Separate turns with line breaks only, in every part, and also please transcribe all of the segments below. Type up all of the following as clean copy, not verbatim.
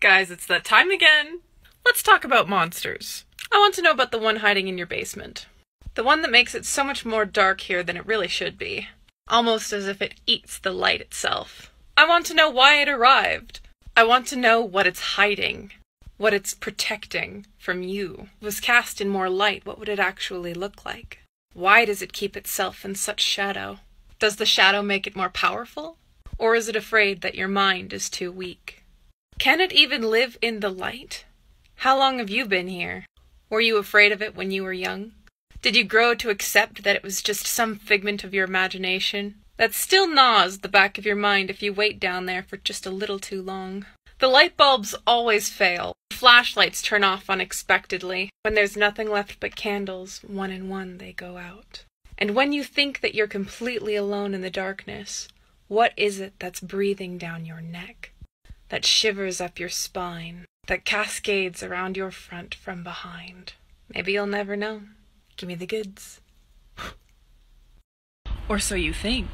Guys, it's that time again. Let's talk about monsters. I want to know about the one hiding in your basement. The one that makes it so much more dark here than it really should be. Almost as if it eats the light itself. I want to know why it arrived. I want to know what it's hiding. What it's protecting from you. If it was cast in more light, what would it actually look like? Why does it keep itself in such shadow? Does the shadow make it more powerful? Or is it afraid that your mind is too weak? Can it even live in the light? How long have you been here? Were you afraid of it when you were young? Did you grow to accept that it was just some figment of your imagination that still gnaws the back of your mind if you wait down there for just a little too long? The light bulbs always fail. Flashlights turn off unexpectedly. When there's nothing left but candles, one and one they go out. And when you think that you're completely alone in the darkness, what is it that's breathing down your neck? That shivers up your spine, that cascades around your front from behind. Maybe you'll never know. Give me the goods. Or so you think.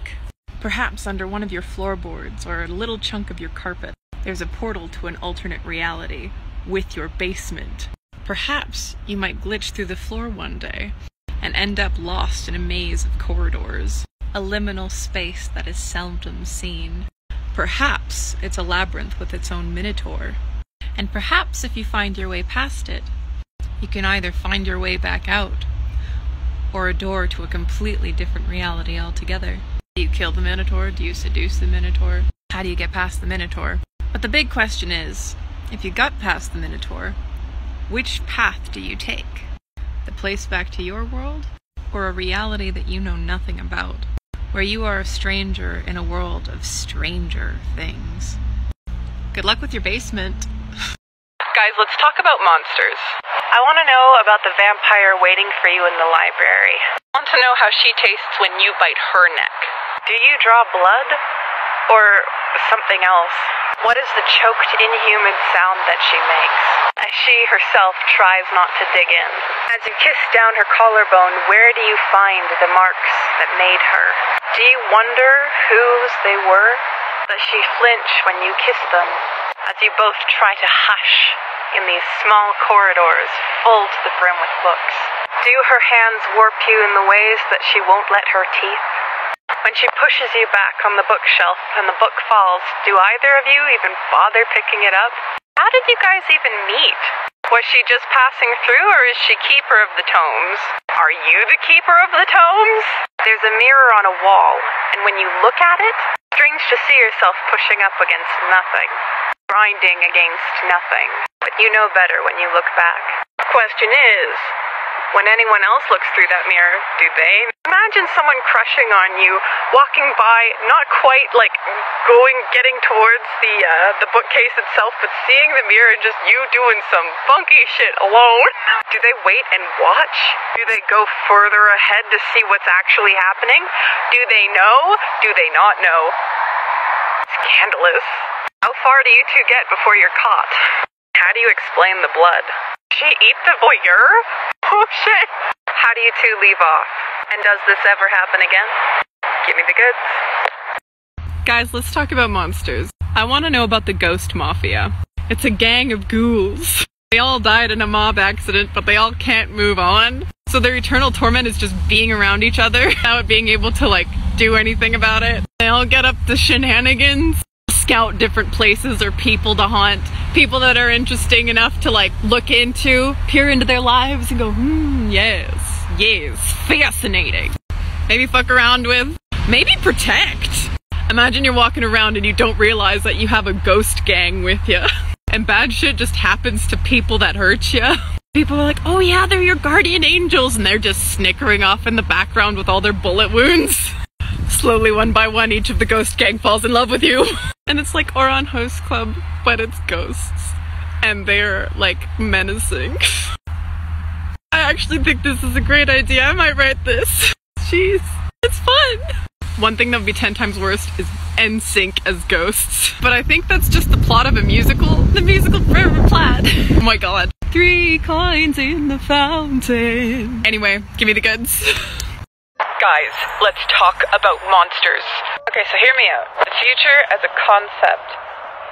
Perhaps under one of your floorboards or a little chunk of your carpet, there's a portal to an alternate reality with your basement. Perhaps you might glitch through the floor one day and end up lost in a maze of corridors, a liminal space that is seldom seen. Perhaps it's a labyrinth with its own minotaur. And perhaps if you find your way past it, you can either find your way back out, or a door to a completely different reality altogether. Do you kill the minotaur? Do you seduce the minotaur? How do you get past the minotaur? But the big question is, if you got past the minotaur, which path do you take? The place back to your world? Or a reality that you know nothing about? Where you are a stranger in a world of stranger things. Good luck with your basement. Guys, let's talk about monsters. I want to know about the vampire waiting for you in the library. I want to know how she tastes when you bite her neck. Do you draw blood? Or something else? What is the choked, inhuman sound that she makes as she herself tries not to dig in? As you kiss down her collarbone, where do you find the marks that made her? Do you wonder whose they were? Does she flinch when you kiss them? As you both try to hush in these small corridors full to the brim with books. Do her hands warp you in the ways that she won't let her teeth? When she pushes you back on the bookshelf and the book falls, do either of you even bother picking it up? How did you guys even meet? Was she just passing through, or is she keeper of the tomes? Are you the keeper of the tomes? There's a mirror on a wall, and when you look at it, strange to see yourself pushing up against nothing, grinding against nothing. But you know better when you look back. The question is, when anyone else looks through that mirror, do they? Imagine someone crushing on you, walking by, not quite like getting towards the bookcase itself, but seeing the mirror and just you doing some funky shit alone. Do they wait and watch? Do they go further ahead to see what's actually happening? Do they know? Do they not know? Scandalous. How far do you two get before you're caught? How do you explain the blood? She eat the voyeur? Oh shit! How do you two leave off? And does this ever happen again? Give me the goods. Guys, let's talk about monsters. I want to know about the Ghost Mafia. It's a gang of ghouls. They all died in a mob accident, but they all can't move on. So their eternal torment is just being around each other without being able to, like, do anything about it. They all get up to shenanigans, scout different places or people to haunt. People that are interesting enough to, like, look into, peer into their lives and go, yes, fascinating. Maybe fuck around with, maybe protect. Imagine you're walking around and you don't realize that you have a ghost gang with you. And bad shit just happens to people that hurt you. People are like, oh yeah, they're your guardian angels, and they're just snickering off in the background with all their bullet wounds. Slowly, one by one, each of the ghost gang falls in love with you. And it's like Oron Host Club, but it's ghosts. And they're, like, menacing. I actually think this is a great idea. I might write this. Jeez, it's fun. One thing that would be 10 times worse is NSYNC as ghosts. But I think that's just the plot of a musical. The musical Forever Plaid. Oh my god. 3 coins in the fountain. Anyway, give me the goods. Guys, let's talk about monsters. Okay, so hear me out. The future as a concept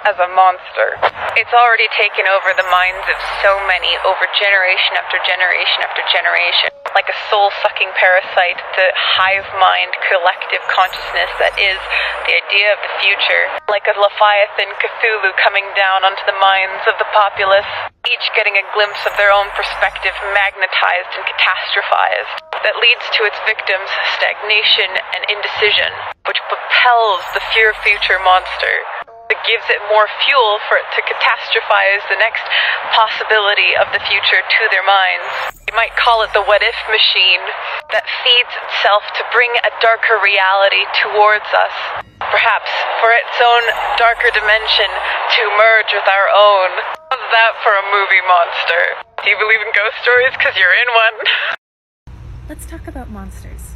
as a monster. It's already taken over the minds of so many over generation after generation after generation. Like a soul-sucking parasite, the hive mind collective consciousness that is the idea of the future. Like a Leviathan Cthulhu coming down onto the minds of the populace, each getting a glimpse of their own perspective magnetized and catastrophized, that leads to its victims stagnation and indecision, which propels the fear future monster. It gives it more fuel for it to catastrophize the next possibility of the future to their minds. You might call it the what-if machine that feeds itself to bring a darker reality towards us. Perhaps for its own darker dimension to merge with our own. How's that for a movie monster? Do you believe in ghost stories because you're in one?
Let's talk about monsters.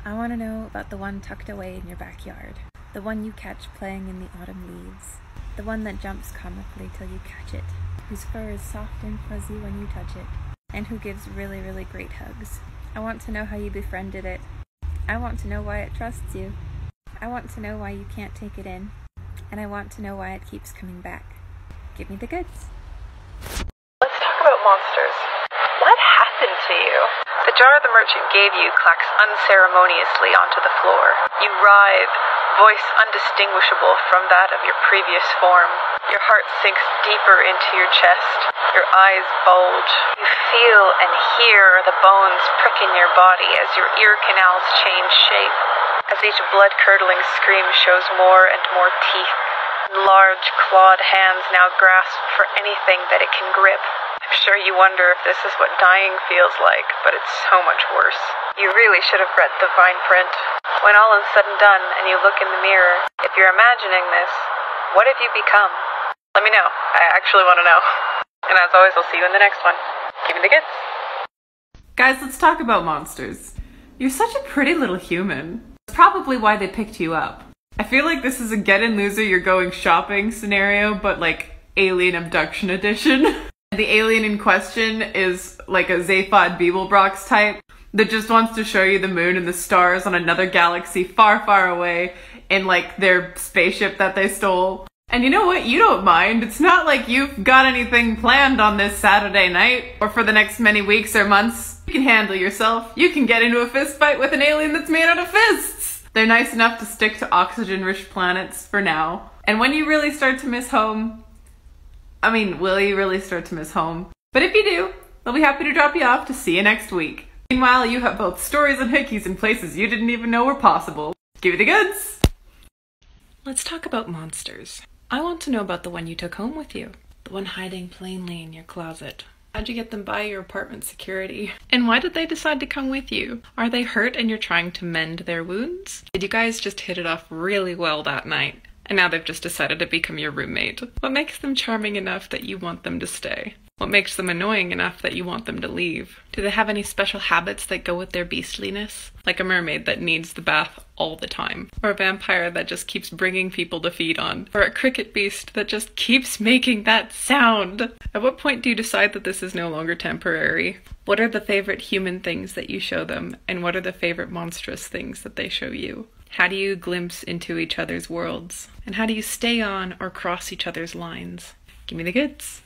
I want to know about the one tucked away in your backyard. The one you catch playing in the autumn leaves. The one that jumps comically till you catch it. Whose fur is soft and fuzzy when you touch it. And who gives really, really great hugs. I want to know how you befriended it. I want to know why it trusts you. I want to know why you can't take it in. And I want to know why it keeps coming back. Give me the goods.
Let's talk about monsters. What happened to you? The jar the merchant gave you clacks unceremoniously onto the floor. You writhe, voice undistinguishable from that of your previous form. Your heart sinks deeper into your chest. Your eyes bulge. You feel and hear the bones prick in your body as your ear canals change shape. As each blood-curdling scream shows more and more teeth. Large, clawed hands now grasp for anything that it can grip. I'm sure you wonder if this is what dying feels like, but it's so much worse. You really should have read the fine print. When all is said and done, and you look in the mirror, if you're imagining this, what have you become? Let me know. I actually want to know. And as always, I'll see you in the next one. Give me the goods.
Guys, let's talk about monsters. You're such a pretty little human. That's probably why they picked you up. I feel like this is a get-in loser you're going shopping scenario, but like alien abduction edition. The alien in question is like a Zaphod Beeblebrox type that just wants to show you the moon and the stars on another galaxy far, far away in like their spaceship that they stole. And you know what? You don't mind. It's not like you've got anything planned on this Saturday night or for the next many weeks or months. You can handle yourself. You can get into a fist fight with an alien that's made out of fists. They're nice enough to stick to oxygen-rich planets for now. And when you really start to miss home, I mean, will you really start to miss home? But if you do, they'll be happy to drop you off to see you next week. Meanwhile, you have both stories and hickeys in places you didn't even know were possible. Give me the goods!
Let's talk about monsters. I want to know about the one you took home with you. The one hiding plainly in your closet. How'd you get them by your apartment security? And why did they decide to come with you? Are they hurt and you're trying to mend their wounds? Did you guys just hit it off really well that night? And now they've just decided to become your roommate. What makes them charming enough that you want them to stay? What makes them annoying enough that you want them to leave? Do they have any special habits that go with their beastliness? Like a mermaid that needs the bath all the time. Or a vampire that just keeps bringing people to feed on. Or a cricket beast that just keeps making that sound. At what point do you decide that this is no longer temporary? What are the favorite human things that you show them? And what are the favorite monstrous things that they show you? How do you glimpse into each other's worlds? And how do you stay on or cross each other's lines? Give me the goods.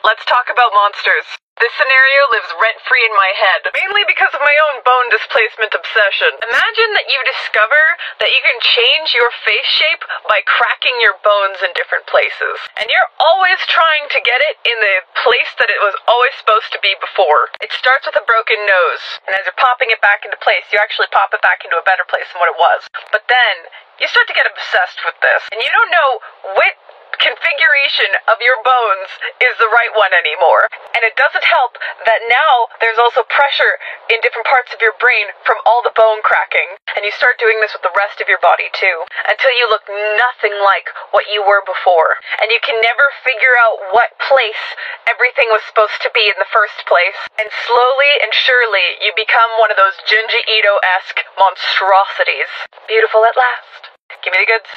Let's talk about monsters. This scenario lives rent-free in my head, mainly because of my own bone displacement obsession. Imagine that you discover that you can change your face shape by cracking your bones in different places. And you're always trying to get it in the place that it was always supposed to be before. It starts with a broken nose, and as you're popping it back into place, you actually pop it back into a better place than what it was. But then, you start to get obsessed with this, and you don't know which configuration of your bones is the right one anymore. And it doesn't help that now there's also pressure in different parts of your brain from all the bone cracking. And you start doing this with the rest of your body too, until you look nothing like what you were before. And you can never figure out what place everything was supposed to be in the first place. And slowly and surely you become one of those Junji Ito-esque monstrosities. Beautiful at last. Give me the goods.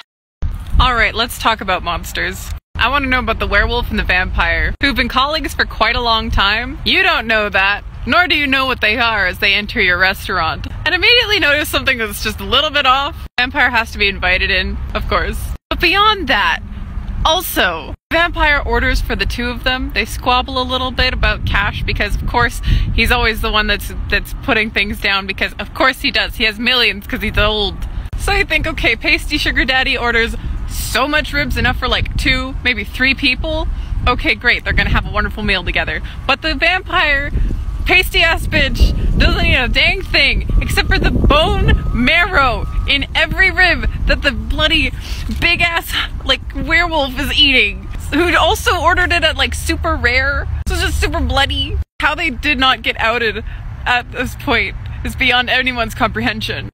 Alright, let's talk about monsters. I want to know about the werewolf and the vampire, who've been colleagues for quite a long time. You don't know that, nor do you know what they are as they enter your restaurant. And immediately notice something that's just a little bit off. Vampire has to be invited in, of course. But beyond that, Also, vampire orders for the two of them. They squabble a little bit about cash because, of course, he's always the one that's putting things down because, of course, he does. He has millions because he's old. So you think, okay, Pasty Sugar Daddy orders so much ribs, enough for like 2, maybe 3 people. Okay, great. They're gonna have a wonderful meal together. But the vampire, pasty ass bitch, doesn't eat a dang thing except for the bone marrow in every rib that the bloody big ass like werewolf is eating, who also ordered it at like super rare, so it's just super bloody. How they did not get outed at this point is beyond anyone's comprehension.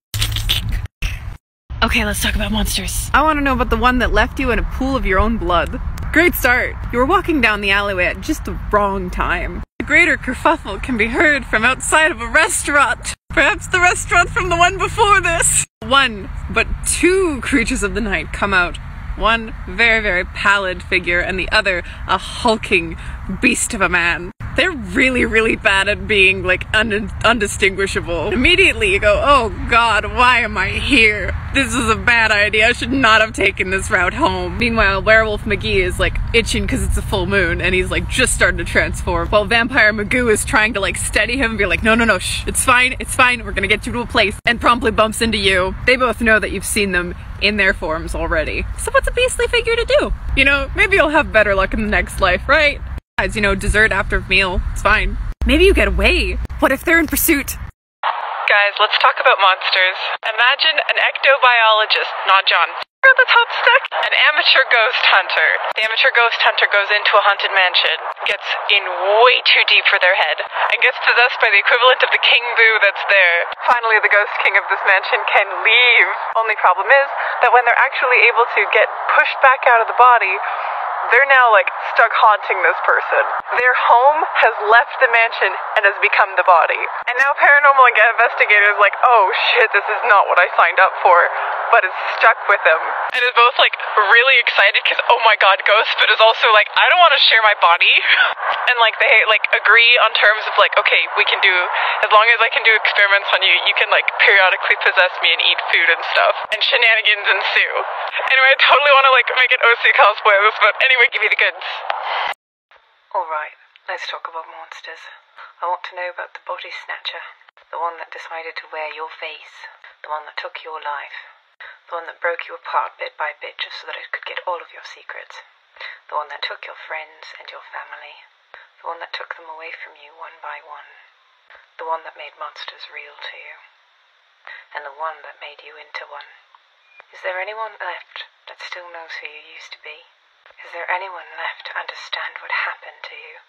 Okay, let's talk about monsters. I want to know about the one that left you in a pool of your own blood. Great start. You were walking down the alleyway at just the wrong time. The greater kerfuffle can be heard from outside of a restaurant. Perhaps the restaurant from the one before this. 1, but 2 creatures of the night come out. One very, very pallid figure and the other a hulking beast of a man. They're really, really bad at being like undistinguishable. Immediately you go, oh god, why am I here? This is a bad idea. I should not have taken this route home. Meanwhile, Werewolf McGee is like itching because it's a full moon and he's like just starting to transform. While Vampire Magoo is trying to like steady him and be like, no, no, no, shh, it's fine, we're gonna get you to a place, and promptly bumps into you. They both know that you've seen them in their forms already. So what's a beastly figure to do? You know, maybe you'll have better luck in the next life, right? As you know, dessert after meal, it's fine. Maybe you get away. What if they're in pursuit?
Guys, let's talk about monsters. Imagine an ectobiologist, not John, at the top stick, an amateur ghost hunter. The amateur ghost hunter goes into a haunted mansion, gets in way too deep for their head, and gets possessed by the equivalent of the king boo that's there. Finally, the ghost king of this mansion can leave. Only problem is that when they're actually able to get pushed back out of the body, they're now, like, stuck haunting this person. Their home has left the mansion and has become the body. And now paranormal investigators like, oh shit, this is not what I signed up for, but it's stuck with them. And is both, like, really excited because, oh my god, ghosts, but is also like, I don't want to share my body. And, like, they, like, agree on terms of, like, okay, we can do, as long as I can do experiments on you, you can, like, periodically possess me and eat food and stuff. And shenanigans ensue. Anyway, I totally want to, like, make an OC cosplay of this, but anyway, give me the goods. Alright, let's talk about monsters. I want to know about the Body Snatcher. The one that decided to wear your face. The one that took your life. The one that broke you apart bit by bit just so that it could get all of your secrets. The one that took your friends and your family. The one that took them away from you one by one. The one that made monsters real to you. And the one that made you into one. Is there anyone left that still knows who you used to be? Is there anyone left to understand what happened to you?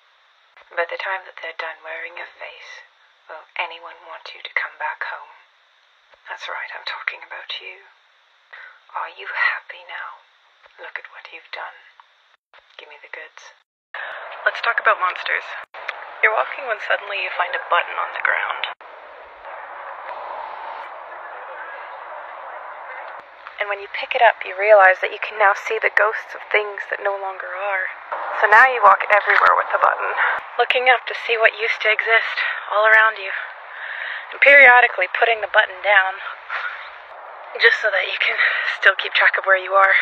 By the time that they're done wearing your face, will anyone want you to come back home? That's right, I'm talking about you. Are you happy now? Look at what you've done. Give me the goods. Let's talk about monsters. You're walking when suddenly you find a button on the ground. And when you pick it up, you realize that you can now see the ghosts of things that no longer are. So now you walk everywhere with the button, looking up to see what used to exist all around you, and periodically putting the button down, just so that you can still keep track of where you are.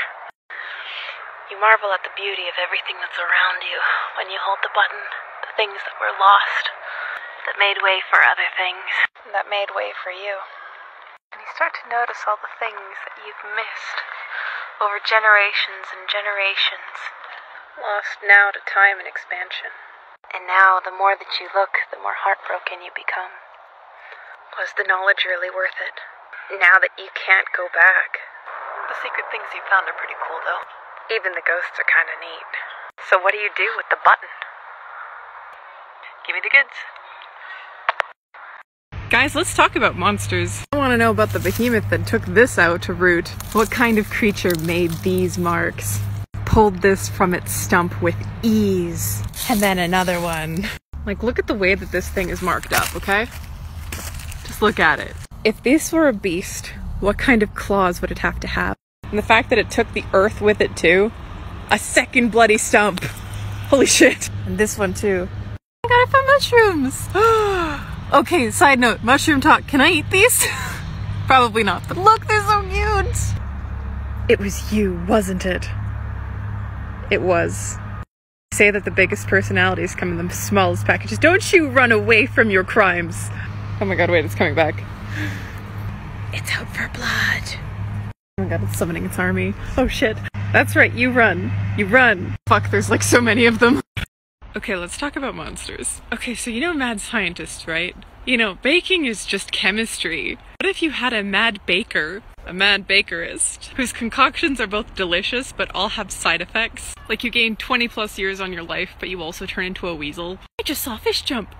You marvel at the beauty of everything that's around you when you hold the button, the things that were lost, that made way for other things, that made way for you. And you start to notice all the things that you've missed over generations and generations, lost now to time and expansion. And now, the more that you look, the more heartbroken you become. Was the knowledge really worth it? Now that you can't go back. The secret things you found are pretty cool, though. Even the ghosts are kind of neat. So what do you do with the button? Give me the goods.
Guys, let's talk about monsters. I want to know about the behemoth that took this out to root. What kind of creature made these marks? Pulled this from its stump with ease. And then another one. Like, look at the way that this thing is marked up, okay? Just look at it. If this were a beast, what kind of claws would it have to have? And the fact that it took the earth with it too. A second bloody stump. Holy shit. And this one too. I got it for mushrooms. Okay, side note, mushroom talk. Can I eat these? Probably not, but look, they're so cute. It was you, wasn't it? It was. Say that the biggest personalities come in the smallest packages. Don't you run away from your crimes. Oh my god, wait, it's coming back. It's out for blood. Oh my god, it's summoning its army. Oh shit. That's right, you run. You run. Fuck, there's like so many of them. Okay, let's talk about monsters. Okay, so you know mad scientists, right? You know, baking is just chemistry. What if you had a mad baker, a mad bakerist, whose concoctions are both delicious but all have side effects? Like you gain 20 plus years on your life, but you also turn into a weasel. I just saw a fish jump.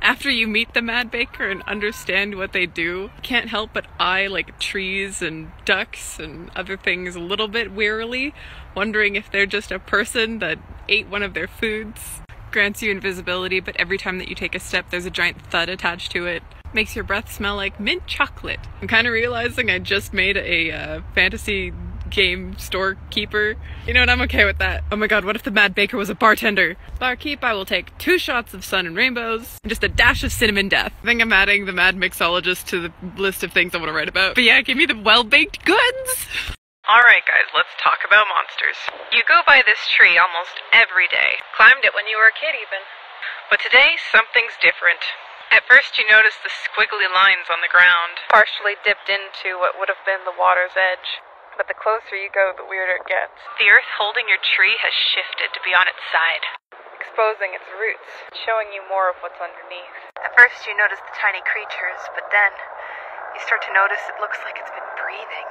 After you meet the mad baker and understand what they do, can't help but eye like trees and ducks and other things a little bit wearily, wondering if they're just a person that ate one of their foods. Grants you invisibility, but every time that you take a step there's a giant thud attached to it. Makes your breath smell like mint chocolate. I'm kind of realizing I just made a fantasy game storekeeper. You know what, I'm okay with that. Oh my god, what if the mad baker was a bartender? Barkeep, I will take 2 shots of sun and rainbows and just a dash of cinnamon death. I think I'm adding the mad mixologist to the list of things I want to write about. But yeah, give me the well-baked goods!
Alright guys, let's talk about monsters. You go by this tree almost every day. Climbed it when you were a kid even. But today, something's different. At first you notice the squiggly lines on the ground, partially dipped into what would have been the water's edge. But the closer you go, the weirder it gets. The earth holding your tree has shifted to be on its side, exposing its roots, showing you more of what's underneath. At first you notice the tiny creatures, but then you start to notice it looks like it's been breathing.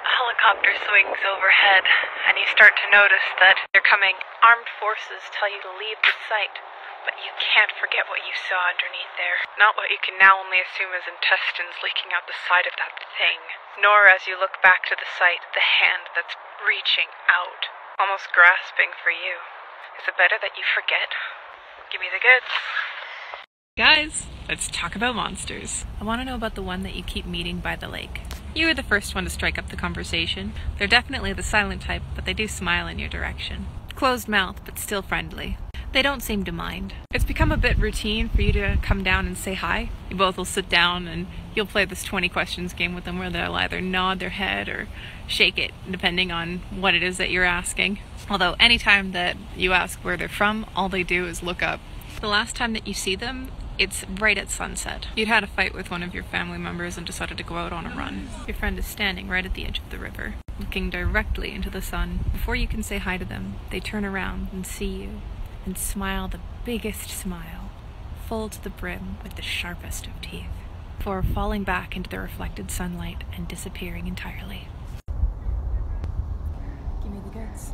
A helicopter swings overhead, and you start to notice that they're coming. Armed forces tell you to leave the site, but you can't forget what you saw underneath there. Not what you can now only assume is intestines leaking out the side of that thing. Nor, as you look back to the site, the hand that's reaching out, almost grasping for you. Is it better that you forget? Give me the goods.
Guys, let's talk about monsters. I want to know about the one that you keep meeting by the lake. You were the first one to strike up the conversation. They're definitely the silent type, but they do smile in your direction. Closed mouth, but still friendly. They don't seem to mind. It's become a bit routine for you to come down and say hi. You both will sit down and you'll play this 20 questions game with them where they'll either nod their head or shake it, depending on what it is that you're asking. Although anytime that you ask where they're from, all they do is look up. The last time that you see them, it's right at sunset. You'd had a fight with one of your family members and decided to go out on a run. Your friend is standing right at the edge of the river, looking directly into the sun. Before you can say hi to them, they turn around and see you, and smile the biggest smile, full to the brim with the sharpest of teeth, before falling back into the reflected sunlight and disappearing entirely. Give me the goods.